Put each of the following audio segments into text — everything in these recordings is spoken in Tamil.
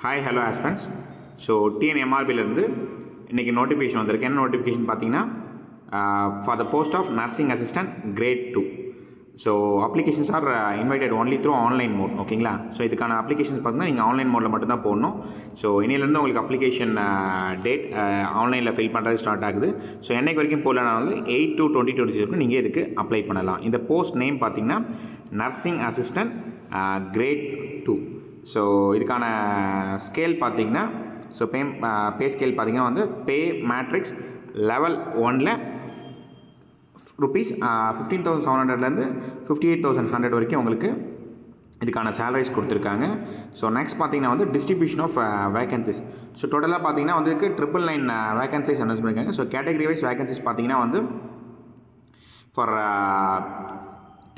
ஹாய் ஹலோ ஆஸ்பென்ஸ். ஸோ டிஎன்எம்ஆர்பிலேருந்து இன்றைக்கி நோட்டிஃபிகேஷன் வந்திருக்கு. என்ன நோட்டிஃபிகேஷன் பார்த்தீங்கன்னா for the post of nursing assistant grade 2. So applications are invited only through online mode. ஓகேங்களா? ஸோ இதுக்கான அப்ளிகேஷன்ஸ் பார்த்தீங்கன்னா நீங்கள் ஆன்லைன் மோடில் மட்டும்தான் போடணும். ஸோ இன்னிலேருந்து உங்களுக்கு அப்ளிகேஷன் டேட் ஆன்லைனில் ஃபில் பண்ணுறது ஸ்டார்ட் ஆகுது. ஸோ என்னைக்கு வரைக்கும் போடலனா வந்து 8/2/2026 நீங்கள் இதுக்கு அப்ளை பண்ணலாம். இந்த போஸ்ட் நேம் பார்த்தீங்கன்னா நர்சிங் அசிஸ்டன்ட் கிரேட் 2. ஸோ இதுக்கான ஸ்கேல் பார்த்தீங்கன்னா பே ஸ்கேல் பார்த்தீங்கன்னா வந்து பே மேட்ரிக்ஸ் லெவல் 1ல் ₹15,700லேருந்து 58,100 வரைக்கும் உங்களுக்கு இதுக்கான சேலரிஸ் கொடுத்துருக்காங்க. ஸோ நெக்ஸ்ட் பார்த்தீங்கன்னா வந்து டிஸ்ட்ரிபியூஷன் ஆஃப் வேகன்சிஸ். ஸோ டோட்டலாக பார்த்தீங்கன்னா வந்து இதுக்கு 999 வேகன்சிஸ் அனௌன்ஸ் பண்ணியிருக்காங்க. ஸோ கேட்டகரி வைஸ் வேகன்சிஸ் பார்த்தீங்கன்னா வந்து for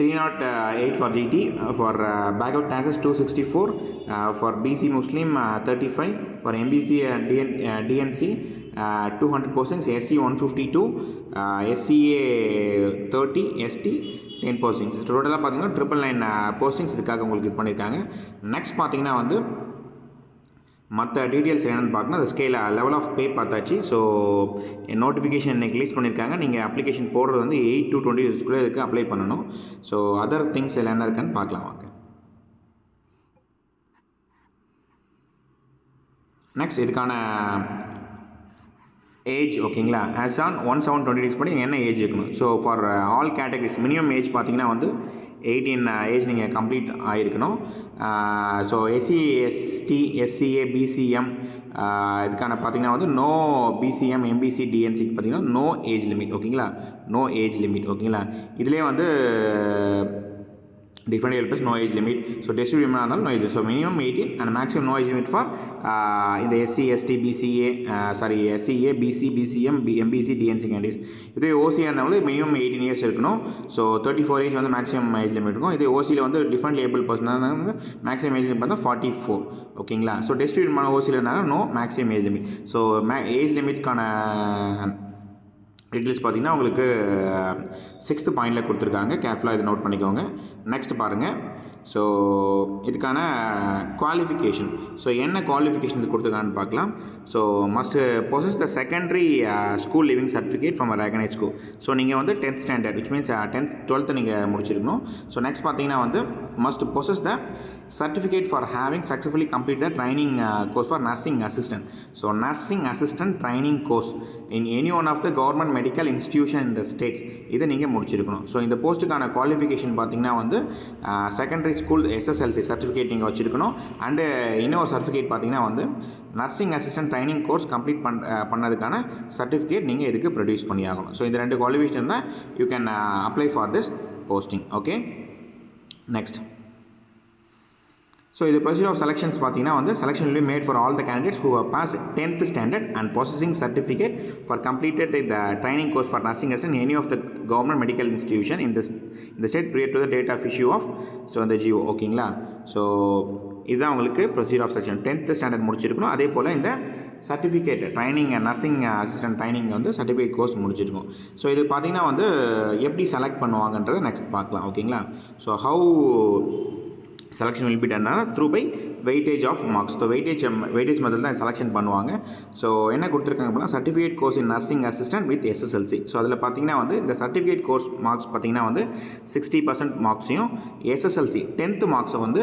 308 for GT, for backup taxes 264, for BC Muslim 35, for MBC DNC 200 postings, SC 152, SCA 30, ST 10 postings. டோட்டலாக பார்த்தீங்கன்னா 999 postings இதுக்காக உங்களுக்கு இது பண்ணியிருக்காங்க. நெக்ஸ்ட் பார்த்தீங்கன்னா வந்து மற்ற டீட்டெயில்ஸ் என்னென்னு பார்க்கணும். அது ஸ்கேல் லெவல் ஆஃப் பே பார்த்தாச்சு. ஸோ நோட்டிஃபிகேஷன் இன்றைக்கி ரிலீஸ் பண்ணியிருக்காங்க. நீங்கள் அப்ளிகேஷன் போடுறது வந்து 8/2/2026 இதுக்கு அப்ளை பண்ணணும். ஸோ அதர் திங்ஸ் எல்லாம் என்ன இருக்குன்னு பார்க்கலாம் வாங்க. நெக்ஸ்ட் இதுக்கான ஏஜ் ஓகேங்களா. ஆஸ் ஆன் 1/7/2026 படி நீங்கள் என்ன ஏஜ் இருக்கணும். So for all categories minimum age பார்த்தீங்கன்னா வந்து 18 ஏஜ் நீங்கள் கம்ப்ளீட் ஆகிருக்கணும். So SC ST SCA BCM இதுக்கான பார்த்தீங்கன்னா வந்து நோ பிசிஎம் எம்பிசி டிஎன்சிக்கு பார்த்தீங்கன்னா நோ ஏஜ் லிமிட். ஓகேங்களா? No age limit. ஓகேங்களா? இதிலே வந்து different helpers no age limit. So test women இருந்தாலும் no age. So minimum 18 and maximum no age limit for இந்த SC ST BCA SCA BC BCM MBC DNC candidates. இதே OC இருந்தாலும் மினிமம் 18 இயர்ஸ் இருக்கணும். ஸோ 34 ஏஜ் வந்து மேக்ஸிமம் ஏஜ் லிமிட் இருக்கும். இதே OCயில் வந்து டிஃப்ரெண்ட் லேபிள் பர்சன் வந்து மேக்ஸிமம் ஏஜ் லிமிட் பார்த்தா 44. ஓகேங்களா? ஸோ டெஸ்ட் விமான OCயில் இருந்தாலும் no maximum age limit. So age லிமிட்கான டீட்டெயில்ஸ் பார்த்தீங்கன்னா உங்களுக்கு 6th பாயிண்டில் கொடுத்துருக்காங்க. கேர்ஃபுல்லாக இதை நோட் பண்ணிக்கோங்க. நெக்ஸ்ட் பாருங்கள். ஸோ இதுக்கான குவாலிஃபிகேஷன். ஸோ என்ன குவாலிஃபிகேஷன் இது கொடுத்துருக்கான்னு பார்க்கலாம். So must possess the secondary school living certificate from recognise school. So நீங்கள் வந்து 10th standard which means 10th 12th நீங்கள் முடிச்சிருக்கணும். ஸோ நெக்ஸ்ட் பார்த்தீங்கன்னா வந்து must possess the certificate for having successfully completed the training course for nursing assistant. So nursing assistant training course in any one of the government medical institution in the states இதை நீங்கள் முடிச்சிருக்கணும். ஸோ இந்த போஸ்ட்டுக்கான குவாலிஃபிகேஷன் பார்த்தீங்கன்னா வந்து செகண்டரி ஸ்கூல் SSLC சர்டிஃபிகேட் நீங்கள் வச்சுருக்கணும். அண்டு இன்னொரு சர்டிஃபிகேட் பார்த்தீங்கன்னா வந்து nursing assistant training course complete பண்ணதுக்கான சர்டிஃபிகேட் நீங்கள் இதுக்கு ப்ரொடியூஸ் பண்ணி ஆகணும். ஸோ இந்த 2 குவாலிஃபிகேஷன் தான் you can apply for this posting. Okay, next. So இது ப்ரொசீஜர் ஆஃப் செலெக்ஷன்ஸ் பார்த்தீங்கன்னா வந்து selection will be made for all the candidates who have passed 10th standard and possessing certificate for completed the training course for nursing assistant in any of the government medical institution in the state prior to the date of issue of இந்த GO. ஓகேங்களா? ஸோ இதுதான் உங்களுக்கு procedure of selection. 10th standard முடிச்சிருக்கணும். அதே போல் இந்த certificate training nursing assistant training வந்து சர்டிஃபிகேட் கோர்ஸ் முடிச்சிருக்கோம். ஸோ இது பார்த்தீங்கன்னா வந்து எப்படி செலக்ட் பண்ணுவாங்கன்றதை நெக்ஸ்ட் பார்க்கலாம். ஓகேங்களா? So how selection will be done through by weightage of marks. So weightage method தான் செலெக்ஷன் பண்ணுவாங்க. ஸோ என்ன கொடுத்துருக்காங்க அப்படின்னா certificate course in nursing assistant with SSLC. So அதில் பார்த்தீங்கன்னா வந்து இந்த சர்டிஃபிகேட் கோர்ஸ் மார்க்ஸ் பார்த்தீங்கன்னா வந்து 60% மார்க்ஸையும் SSLC 10th மார்க்ஸை வந்து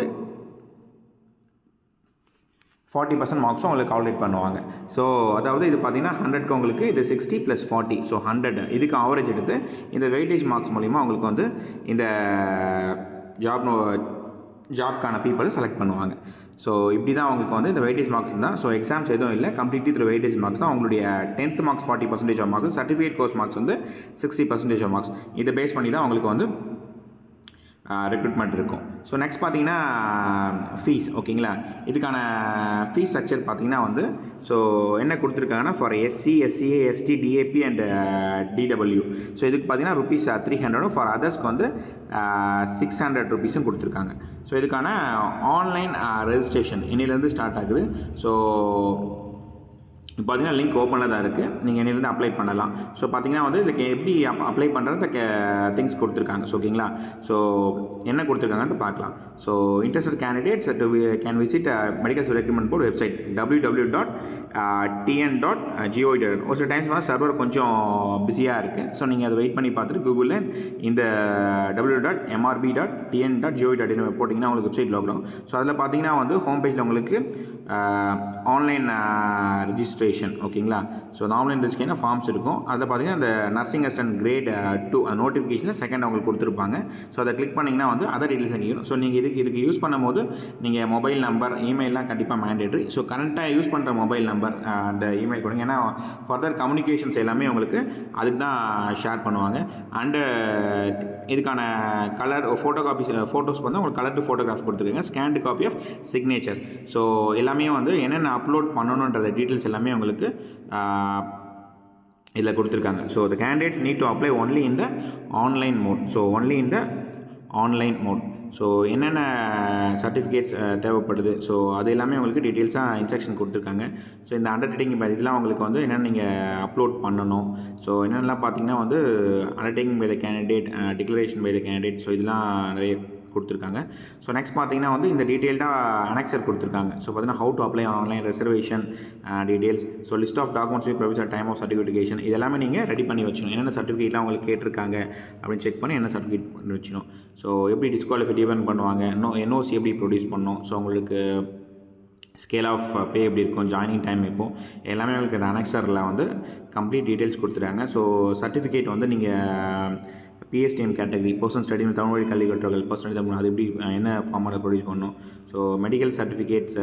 40% மார்க்ஸும் உங்களுக்கு கால்குலேட் பண்ணுவாங்க. ஸோ அதாவது இது பார்த்தீங்கன்னா 100க்கு உங்களுக்கு இது 60 + 40 ஸோ 100 இதுக்கு ஆவரேஜ் எடுத்து இந்த வெயிட்டேஜ் மார்க்ஸ் மூலிமா உங்களுக்கு வந்து இந்த ஜாப்க்கான பீப்புளை செலக்ட் பண்ணுவாங்க. ஸோ இப்படி தான் அவங்களுக்கு வந்து இந்த வெயிட்டேஜ் மார்க்ஸ் தான். ஸோ எக்ஸாம்ஸ் எதுவும் இல்லை, கம்ப்ளீட்லி த்ரூ வெயிட்டேஜ் மார்க்ஸ் தான். அவங்களுடைய 10th marks 40% of marks, certificate course marks வந்து 60% ஆஃப் மார்க்ஸ். இதை பேஸ் பண்ணி தான் அவங்களுக்கு வந்து ரெக்ரூட்மெண்ட் இருக்கும். ஸோ நெக்ஸ்ட் பார்த்தீங்கன்னா ஃபீஸ். ஓகேங்களா? இதுக்கான ஃபீஸ் ஸ்ட்ரக்சர் பார்த்தீங்கன்னா வந்து ஸோ என்ன கொடுத்துருக்காங்கன்னா for SC SCA ST DAP and DW. So இதுக்கு பார்த்தீங்கன்னா ₹300 ஃபார் அதர்ஸ்க்கு வந்து ₹600 கொடுத்துருக்காங்க. ஸோ இதுக்கான ஆன்லைன் ரெஜிஸ்ட்ரேஷன் இன்னிலேருந்து ஸ்டார்ட் ஆகுது. ஸோ இப்போ பார்த்தீங்கன்னா லிங்க் ஓப்பனில் தான் இருக்குது. நீங்கள் இன்னிலேருந்து அப்ளை பண்ணலாம். ஸோ பார்த்தீங்கன்னா வந்து இதுக்கு எப்படி அப்ளை பண்ணுறது திங்ஸ் கொடுத்துருக்காங்க. ஸோ ஓகேங்களா. ஸோ என்ன கொடுத்துருக்காங்கன்ட்டு பார்க்கலாம். So interested candidates can visit medical recruitment board website www.tn.gov.in. ஒரு சில டைம்ஸ் வந்து சர்வர் கொஞ்சம் பிஸியாக இருக்குது. ஸோ நீங்கள் அதை வெயிட் பண்ணி பார்த்துட்டு கூகுளில் இந்த www.mrb.tn.gov.in போட்டிங்கன்னா உங்களுக்கு வெப்சைட் லோக் ஆகும். ஸோ அதில் பார்த்தீங்கன்னா வந்து ஹோம் பேஜில் உங்களுக்கு ஆன்லைன் ரிஜிஸ்ட்ரேஷன் ஓகேங்களா. ஸோ அந்த ஆன்லைன் ரிஜிஸ்ட்ரேஷன் ஃபார்ம்ஸ் இருக்கும். அதில் பார்த்தீங்கன்னா அந்த நர்சிங் அசிஸ்டன்ட் கிரேட் 2 அந்த நோட்டிஃபிகேஷனில் செகண்ட் அவங்களுக்கு கொடுத்துருப்பாங்க. ஸோ அதை கிளிக் பண்ணிங்கன்னா வந்து அதர் டீட்டெயில்ஸ் கேட்கும். ஸோ நீங்கள் இதுக்கு யூஸ் பண்ணும்போது நீங்கள் மொபைல் நம்பர் இமெயிலாம் கண்டிப்பாக மேண்டேட்ரி. ஸோ கரண்ட்டாக யூஸ் பண்ணுற மொபைல் நம்பர் அந்த இமெயில் கொடுங்க. ஏன்னா ஃபர்தர் கம்யூனிகேஷன்ஸ் எல்லாமே உங்களுக்கு அதுக்கு தான் ஷேர் பண்ணுவாங்க. அண்டு இதுக்கான கலர் ஃபோட்டோஸ் வந்து உங்களுக்கு கலர் டு ஃபோட்டோகிராஃப் கொடுத்துருக்காங்க. Scanned copy of signature. So எல்லாமே வந்து என்னென்ன அப்லோட் பண்ணணுன்ற டீட்டெயில்ஸ் எல்லாமே உங்களுக்கு இதில் கொடுத்துருக்காங்க. So the candidates need to apply only in the online mode. So only in the online mode. So என்னென்ன சர்டிஃபிகேட்ஸ் தேவைப்படுது. ஸோ அது எல்லாமே உங்களுக்கு டீட்டெயில்ஸாக இன்ஸ்ட்ரக்ஷன் கொடுத்துருக்காங்க. ஸோ இந்த அண்டர்டேக்கிங் இதெல்லாம் உங்களுக்கு வந்து என்னென்ன நீங்கள் அப்லோட் பண்ணணும். ஸோ என்னென்னலாம் பார்த்தீங்கன்னா வந்து undertaking by the candidate, declaration by the candidate. So இதெல்லாம் நிறைய கொடுத்துருக்காங்க. ஸோ நெக்ஸ்ட் பார்த்தீங்கன்னா வந்து இந்த டீட்டெயில்டாக அனெக்சர் கொடுத்துருக்காங்க. ஸோ பார்த்தீங்கன்னா how to apply online reservation details. So list of documents provides at time of certification. இதெல்லாமே நீங்கள் ரெடி பண்ணி வச்சுக்கணும். என்னென்ன சர்டிஃபிகேட்லாம் உங்களுக்கு கேட்டிருக்காங்க அப்படின்னு செக் பண்ணி என்ன சர்டிஃபிகேட் பண்ணி வச்சுக்கணும். ஸோ எப்படி டிஸ்குவாலிஃபை டிபெண்ட் பண்ணுவாங்க, என்ஓசி எப்படி ப்ரொடியூஸ் பண்ணணும். ஸோ உங்களுக்கு ஸ்கேல் ஆஃப் பே எப்படி இருக்கும், ஜாயினிங் டைம் எப்போ, எல்லாமே உங்களுக்கு இந்த அனெக்சரில் வந்து கம்ப்ளீட் டீட்டெயில்ஸ் கொடுத்துருக்காங்க. ஸோ சர்டிஃபிகேட் வந்து நீங்கள் பிஎஸ்டிஎம் கேட்டகரி பர்சன் ஸ்டடி தமிழ்மொழி கல்வி கற்றவர்கள் பர்சன் தமிழ் அது எப்படி என்ன ஃபார்மேட்டில் ப்ரொடியூஸ் பண்ணணும். So medical certificates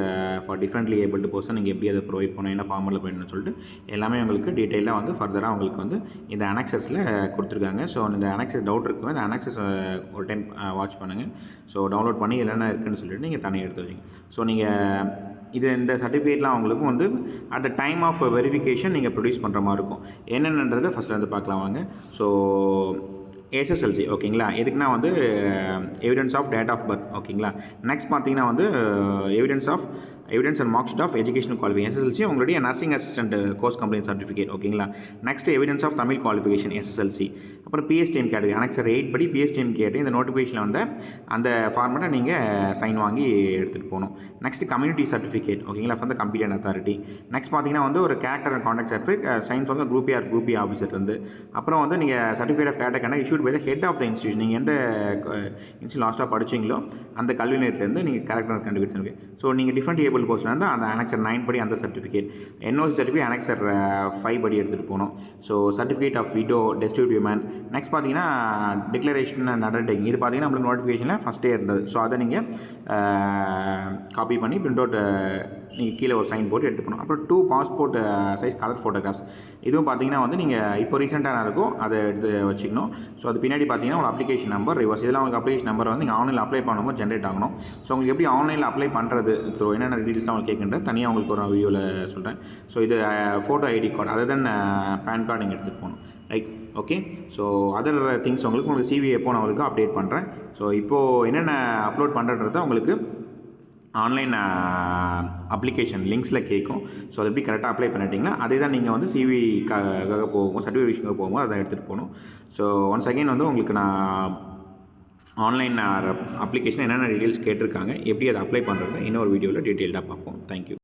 for differently abled person நீங்கள் எப்படி அதை ப்ரொவைட் பண்ணணும், என்ன ஃபார்மேட்டில் பண்ணணும்னு சொல்லிட்டு எல்லாமே உங்களுக்கு டீட்டெயிலாக வந்து ஃபர்தராக உங்களுக்கு வந்து இந்த அனெக்சஸில் கொடுத்துருக்காங்க. ஸோ இந்த அனெக்சஸ் டவுட் இருக்கும், இந்த அனெக்சஸ் ஒரு டைம் வாட்ச் பண்ணுங்கள். ஸோ டவுன்லோட் பண்ணி என்னென்ன இருக்குதுன்னு சொல்லிட்டு நீங்கள் தனியாக எடுத்து வச்சிங்க. ஸோ நீங்கள் இந்த சர்டிஃபிகேட்லாம் அவங்களுக்கும் வந்து at the time of verification நீங்கள் ப்ரொடியூஸ் பண்ணுற மாதிரி இருக்கும். என்னென்னன்றதை ஃபஸ்ட்டில் வந்து பார்க்கலாம் வாங்க. ஸோ எஸ்எஸ்எல்சி ஓகேங்களா. எதுக்குன்னா வந்து evidence of date of birth ஓகேங்களா. நெக்ஸ்ட் பார்த்தீங்கன்னா வந்து evidence and mark sheet of educational qualification SSLC உங்களுடைய nursing assistant course complete certificate ஓகேங்களா. Next evidence of Tamil qualification SSLC. அப்புறம் பிஎஸ்டிஎம் கேட்டகரி அனெக்சர் 8 படி பிஎஸ்டிஎம் கேட்டு இந்த நோட்டிஃபிகேஷனில் வந்து அந்த ஃபார்மெட்டை நீங்கள் சைன் வாங்கி எடுத்துகிட்டு போகணும். நெக்ஸ்ட் கம்யூனிட்டி சர்டிஃபிகேட் ஓகேங்களா from the competent authority. Next பார்த்தீங்கன்னா வந்து ஒரு character and conduct certificate signs வந்து குரூப் ஏ ஆஃபீஸர் இருந்து. அப்புறம் வந்து நீங்கள் certificate of character issued by the head of the institution. நீங்கள் எந்த இன்ஸ்டியூட் லாஸ்ட்டாக படிச்சிங்களோ அந்த கல்வி நிலையத்திலேருந்து நீங்கள் கேரக்டர் சர்டிஃபிகேட் இருக்குது. ஸோ நீங்கள் டிஃப்ரெண்ட் ஏபிள் போஸ்ட் வந்து அந்த அனெக்சர் 9 படி அந்த சர்டிஃபிகேட், என்ஓசி சர்டிஃபிகேட் அனெக்சர் 5 படி எடுத்துகிட்டு போகணும். So certificate of widow destitute women. Next பார்த்தீங்கன்னா டிக்ளரேஷன் அண்ட் அண்டர்டேக்கிங். இது பார்த்தீங்கன்னா நம்மளுக்கு நோட்டிஃபிகேஷனில் ஃபஸ்ட்டே இருந்தது. ஸோ அதை நீங்கள் காப்பி பண்ணி பிரிண்ட் அவுட் நீங்கள் கீழே ஒரு சைன் போட்டு எடுத்துக்கணும். அப்புறம் 2 பாஸ்போர்ட் சைஸ் கலர் ஃபோட்டோகிராஃப்ஸ். இதுவும் பார்த்தீங்கன்னா வந்து நீங்கள் இப்போ ரீசெண்டாக இருக்கும் அதை எடுத்து வச்சுக்கணும். ஸோ அது பின்னாடி பார்த்தீங்கன்னா உங்களுக்கு அப்ளிகேஷன் நம்பர் ரிவர்ஸ். இதெல்லாம் உங்களுக்கு அப்ளிகேஷன் நம்பர் வந்து நீங்கள் ஆன்லைனில் அப்ளை பண்ணும்போது ஜென்ரேட் ஆகணும். ஸோ உங்களுக்கு எப்படி ஆன்லைனில் அப்ளை பண்ணுறது, ஸோ என்னென்ன டீட்டெயில்ஸ் உங்களுக்கு கேட்குறது தனியாக உங்களுக்கு ஒரு வீடியோவில் சொல்கிறேன். ஸோ இது ஃபோட்டோ ஐடி கார்டு அதர் தென் பேன் கார்டு நீங்கள் எடுத்துகிட்டு போகணும். Right okay. So other things உங்களுக்கு சிவி எப்போ நான் உங்களுக்கு அப்டேட் பண்ணுறேன். ஸோ இப்போது என்னென்ன அப்லோட் பண்ணுறன்றத உங்களுக்கு ஆன்லைன் அப்ளிகேஷன் லிங்க்ஸில் கேட்கும். ஸோ அது எப்படி கரெக்டாக அப்ளை பண்ணிட்டீங்கன்னா அதே தான் நீங்கள் வந்து சிவிக்காக போகும் சர்டிஃபிகேஷனுக்காக போகும்போது அதை எடுத்துகிட்டு போகணும். ஸோ ஒன்ஸ் அகெயின் வந்து உங்களுக்கு நான் ஆன்லைன் அப்ளிகேஷன் என்னென்ன டீட்டெயில்ஸ் கேட்டிருக்காங்க எப்படி அதை அப்ளை பண்ணுறது இன்னொரு வீடியோவில் டீட்டெயில்டாக பார்ப்போம். தேங்க்யூ.